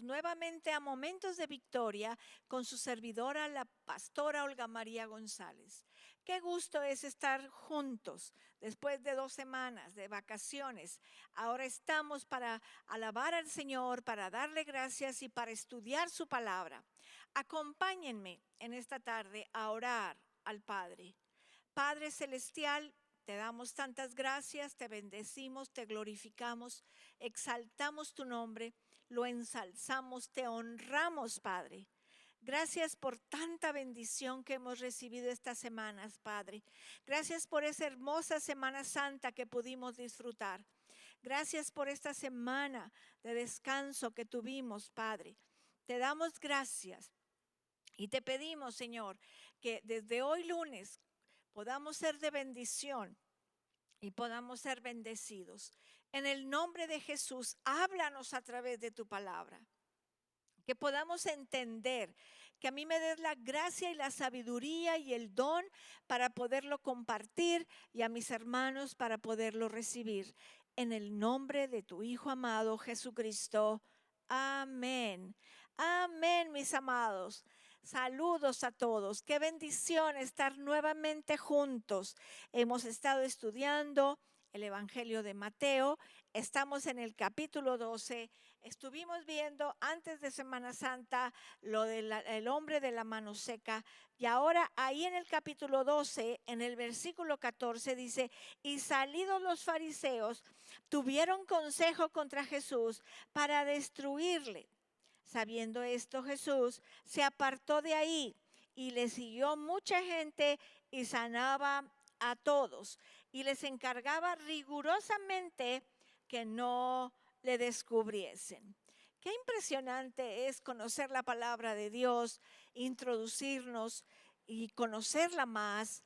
nuevamente a Momentos de Victoria con su servidora, la pastora Olga María González. Qué gusto es estar juntos después de 2 semanas de vacaciones. Ahora estamos para alabar al Señor, para darle gracias y para estudiar su palabra. Acompáñenme en esta tarde a orar al Padre. Padre Celestial, te damos tantas gracias, te bendecimos, te glorificamos, exaltamos tu nombre, lo ensalzamos, te honramos, Padre. Gracias por tanta bendición que hemos recibido estas semanas, Padre. Gracias por esa hermosa Semana Santa que pudimos disfrutar. Gracias por esta semana de descanso que tuvimos, Padre. Te damos gracias y te pedimos, Señor, que desde hoy lunes podamos ser de bendición y podamos ser bendecidos. En el nombre de Jesús, háblanos a través de tu palabra. Que podamos entender, que a mí me des la gracia y la sabiduría y el don para poderlo compartir y a mis hermanos para poderlo recibir. En el nombre de tu Hijo amado Jesucristo. Amén. Amén, mis amados. Saludos a todos. Qué bendición estar nuevamente juntos. Hemos estado estudiando el Evangelio de Mateo. Estamos en el capítulo 12. Estuvimos viendo antes de Semana Santa lo del hombre de la mano seca. Y ahora ahí en el capítulo 12, en el versículo 14 dice: y salidos los fariseos, tuvieron consejo contra Jesús para destruirle. Sabiendo esto, Jesús se apartó de ahí y le siguió mucha gente y sanaba a todos y les encargaba rigurosamente que no le descubriesen. Qué impresionante es conocer la palabra de Dios, introducirnos y conocerla más.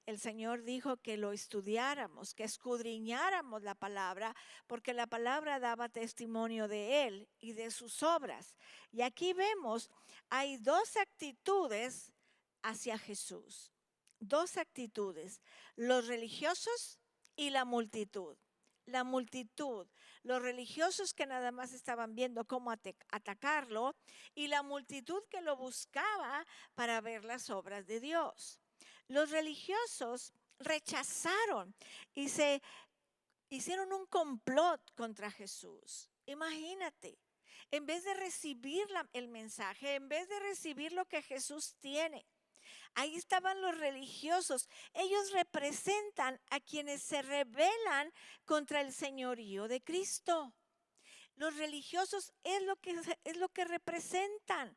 El Señor dijo que lo estudiáramos, que escudriñáramos la palabra, porque la palabra daba testimonio de Él y de sus obras. Y aquí vemos, hay 2 actitudes hacia Jesús. 2 actitudes, los religiosos y la multitud. La multitud, los religiosos que nada más estaban viendo cómo atacarlo y la multitud que lo buscaba para ver las obras de Dios. Los religiosos rechazaron y se hicieron un complot contra Jesús. Imagínate, en vez de recibir el mensaje, en vez de recibir lo que Jesús tiene, ahí estaban los religiosos. Ellos representan a quienes se rebelan contra el señorío de Cristo. Los religiosos es lo que representan.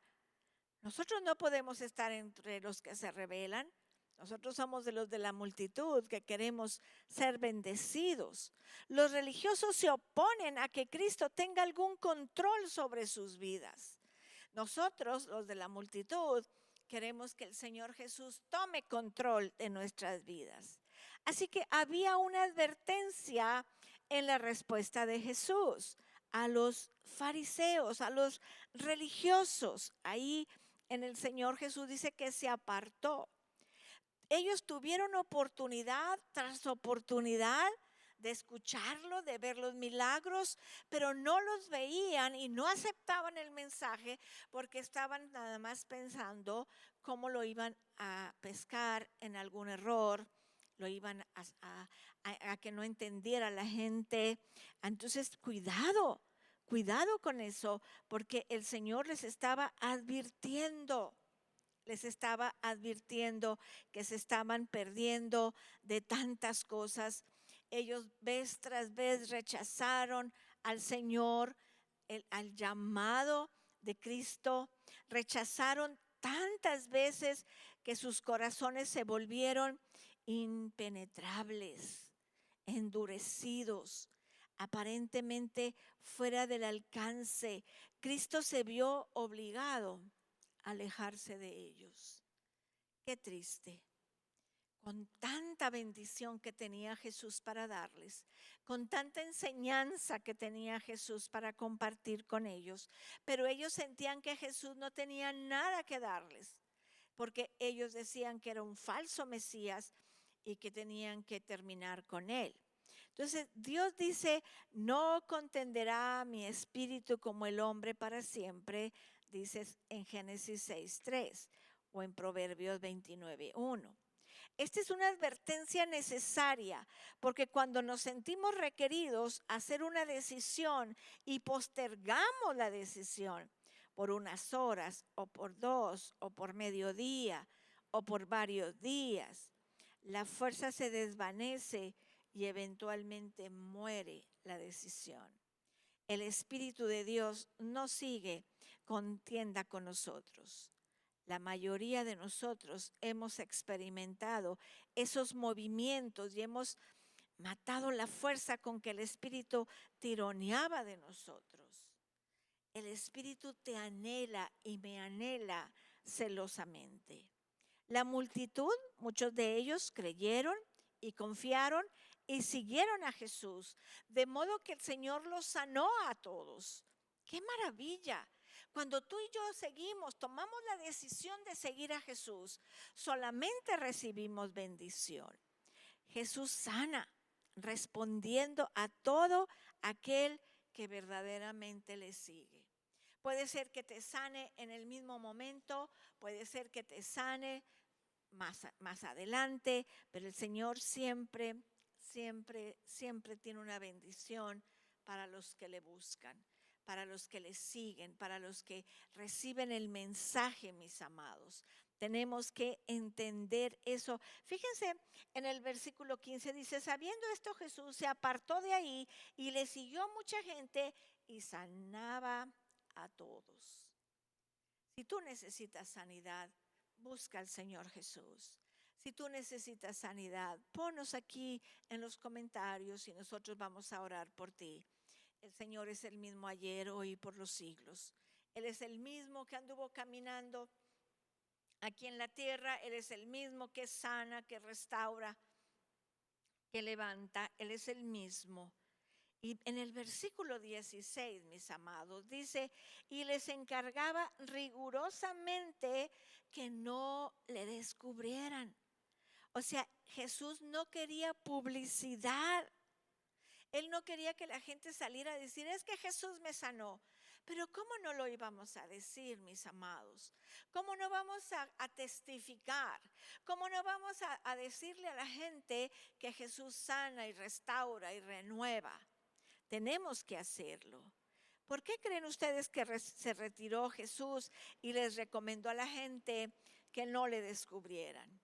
Nosotros no podemos estar entre los que se rebelan. Nosotros somos de los de la multitud que queremos ser bendecidos. Los religiosos se oponen a que Cristo tenga algún control sobre sus vidas. Nosotros, los de la multitud, queremos que el Señor Jesús tome control de nuestras vidas. Así que había una advertencia en la respuesta de Jesús a los fariseos, a los religiosos. Ahí en el Señor Jesús dice que se apartó. Ellos tuvieron oportunidad tras oportunidad de escucharlo, de ver los milagros, pero no los veían y no aceptaban el mensaje porque estaban nada más pensando cómo lo iban a pescar en algún error, lo iban a que no entendiera la gente. Entonces, cuidado con eso, porque el Señor les estaba advirtiendo. Que se estaban perdiendo de tantas cosas. Ellos vez tras vez rechazaron al Señor, al llamado de Cristo. Rechazaron tantas veces que sus corazones se volvieron impenetrables, endurecidos, aparentemente fuera del alcance. Cristo se vio obligado a alejarse de ellos. Qué triste. Con tanta bendición que tenía Jesús para darles, con tanta enseñanza que tenía Jesús para compartir con ellos, pero ellos sentían que Jesús no tenía nada que darles, porque ellos decían que era un falso Mesías y que tenían que terminar con él. Entonces Dios dice, no contenderá mi espíritu como el hombre para siempre, dices en Génesis 6:3 o en Proverbios 29:1. Esta es una advertencia necesaria porque cuando nos sentimos requeridos a hacer una decisión y postergamos la decisión por unas horas o por 2 o por mediodía o por varios días, la fuerza se desvanece y eventualmente muere la decisión. El Espíritu de Dios no sigue contienda con nosotros. La mayoría de nosotros hemos experimentado esos movimientos y hemos matado la fuerza con que el Espíritu tironeaba de nosotros. El Espíritu te anhela y me anhela celosamente. La multitud, muchos de ellos creyeron y confiaron y siguieron a Jesús, de modo que el Señor los sanó a todos. ¡Qué maravilla! Cuando tú y yo seguimos, tomamos la decisión de seguir a Jesús, solamente recibimos bendición. Jesús sana, respondiendo a todo aquel que verdaderamente le sigue. Puede ser que te sane en el mismo momento, puede ser que te sane más adelante, pero el Señor siempre tiene una bendición para los que le buscan, para los que le siguen, para los que reciben el mensaje, mis amados. Tenemos que entender eso. Fíjense, en el versículo 15 dice, sabiendo esto Jesús se apartó de ahí y le siguió mucha gente y sanaba a todos. Si tú necesitas sanidad, busca al Señor Jesús. Si tú necesitas sanidad, ponnos aquí en los comentarios y nosotros vamos a orar por ti. El Señor es el mismo ayer, hoy y por los siglos. Él es el mismo que anduvo caminando aquí en la tierra. Él es el mismo que sana, que restaura, que levanta. Él es el mismo. Y en el versículo 16, mis amados, dice, y les encargaba rigurosamente que no le descubrieran. O sea, Jesús no quería publicidad. Él no quería que la gente saliera a decir, es que Jesús me sanó. Pero ¿cómo no lo íbamos a decir, mis amados? ¿Cómo no vamos a testificar? ¿Cómo no vamos a decirle a la gente que Jesús sana y restaura y renueva? Tenemos que hacerlo. ¿Por qué creen ustedes que se retiró Jesús y les recomendó a la gente que no le descubrieran?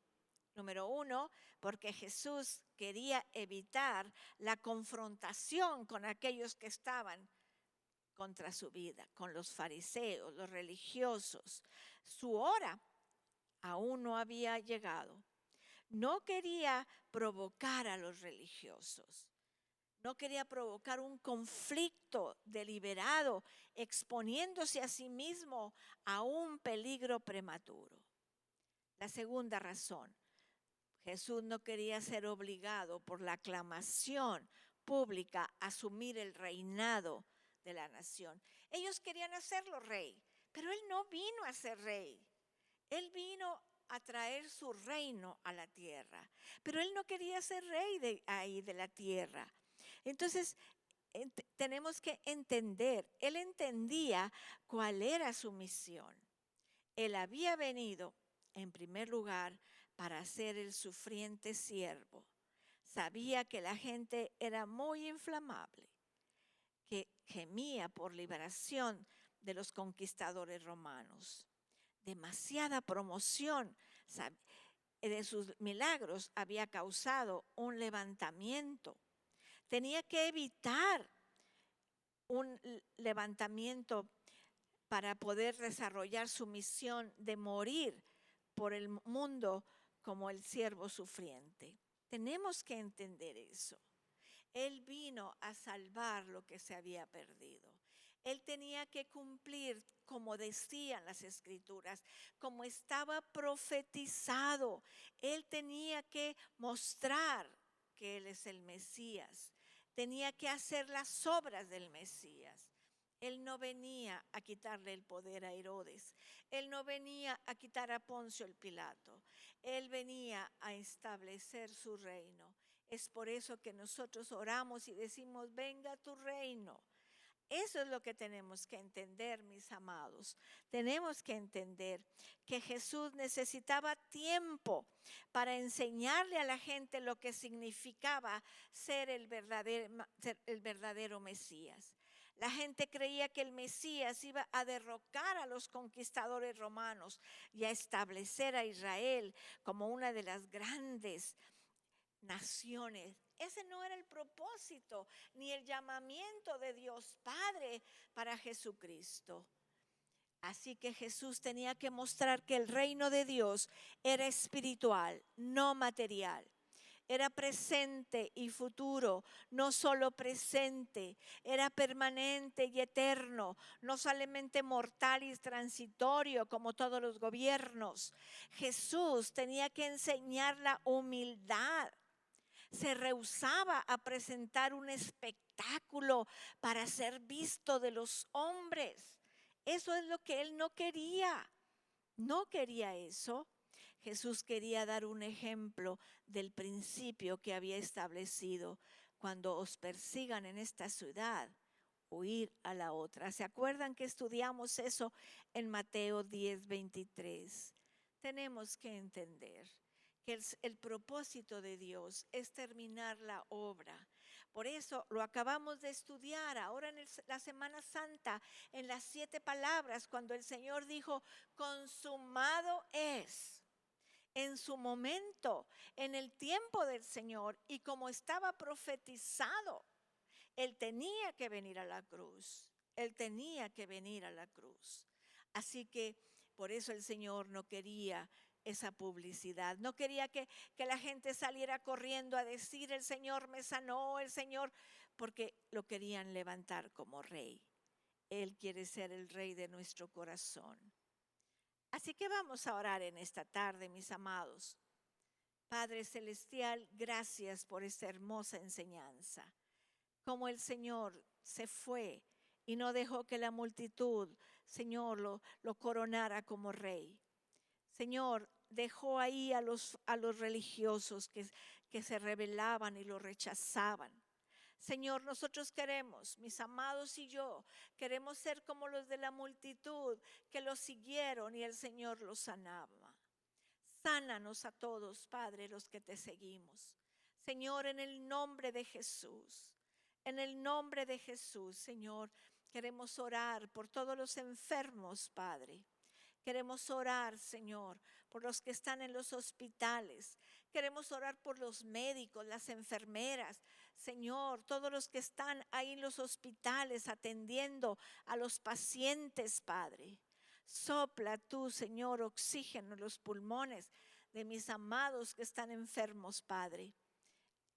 Número 1, porque Jesús quería evitar la confrontación con aquellos que estaban contra su vida, con los fariseos, los religiosos. Su hora aún no había llegado. No quería provocar a los religiosos. No quería provocar un conflicto deliberado, exponiéndose a sí mismo a un peligro prematuro. La segunda razón, Jesús no quería ser obligado por la aclamación pública a asumir el reinado de la nación. Ellos querían hacerlo rey, pero él no vino a ser rey. Él vino a traer su reino a la tierra, pero él no quería ser rey de la tierra. Entonces, tenemos que entender, él entendía cuál era su misión. Él había venido, en primer lugar, para ser el sufriente siervo. Sabía que la gente era muy inflamable, que gemía por liberación de los conquistadores romanos. Demasiada promoción de sus milagros había causado un levantamiento. Tenía que evitar un levantamiento para poder desarrollar su misión de morir por el mundo como el siervo sufriente. Tenemos que entender eso. Él vino a salvar lo que se había perdido. Él tenía que cumplir, como decían las Escrituras, como estaba profetizado. Él tenía que mostrar que Él es el Mesías. Tenía que hacer las obras del Mesías. Él no venía a quitarle el poder a Herodes. Él no venía a quitar a Poncio el Pilato. Él venía a establecer su reino. Es por eso que nosotros oramos y decimos, venga tu reino. Eso es lo que tenemos que entender, mis amados. Tenemos que entender que Jesús necesitaba tiempo para enseñarle a la gente lo que significaba ser el verdadero Mesías. La gente creía que el Mesías iba a derrocar a los conquistadores romanos y a establecer a Israel como una de las grandes naciones. Ese no era el propósito ni el llamamiento de Dios Padre para Jesucristo. Así que Jesús tenía que mostrar que el reino de Dios era espiritual, no material. Era presente y futuro, no solo presente, era permanente y eterno, no solamente mortal y transitorio como todos los gobiernos. Jesús tenía que enseñar la humildad. Se rehusaba a presentar un espectáculo para ser visto de los hombres. Eso es lo que él no quería. No quería eso. Jesús quería dar un ejemplo del principio que había establecido. Cuando os persigan en esta ciudad, huir a la otra. ¿Se acuerdan que estudiamos eso en Mateo 10:23? Tenemos que entender que el propósito de Dios es terminar la obra. Por eso lo acabamos de estudiar ahora en la Semana Santa, en las 7 palabras, cuando el Señor dijo, consumado es. En su momento, en el tiempo del Señor, y como estaba profetizado, Él tenía que venir a la cruz. Él tenía que venir a la cruz. Así que por eso el Señor no quería esa publicidad. No quería que la gente saliera corriendo a decir, el Señor me sanó, el Señor, porque lo querían levantar como rey. Él quiere ser el rey de nuestro corazón. Así que vamos a orar en esta tarde, mis amados. Padre Celestial, gracias por esta hermosa enseñanza. Como el Señor se fue y no dejó que la multitud, Señor, lo coronara como rey. Señor, dejó ahí a los religiosos que se rebelaban y lo rechazaban. Señor, nosotros queremos, mis amados y yo, queremos ser como los de la multitud que lo siguieron y el Señor los sanaba. Sánanos a todos, Padre, los que te seguimos. Señor, en el nombre de Jesús. En el nombre de Jesús, Señor, queremos orar por todos los enfermos, Padre. Queremos orar, Señor, por los que están en los hospitales. Queremos orar por los médicos, las enfermeras. Señor, todos los que están ahí en los hospitales atendiendo a los pacientes, Padre. Sopla tú, Señor, oxígeno en los pulmones de mis amados que están enfermos, Padre.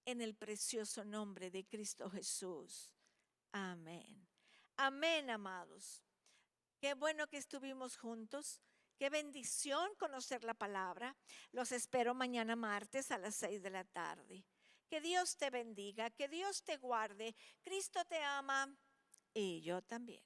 En el precioso nombre de Cristo Jesús. Amén. Amén, amados. Qué bueno que estuvimos juntos. Qué bendición conocer la palabra. Los espero mañana martes a las 6 de la tarde. Que Dios te bendiga, que Dios te guarde. Cristo te ama y yo también.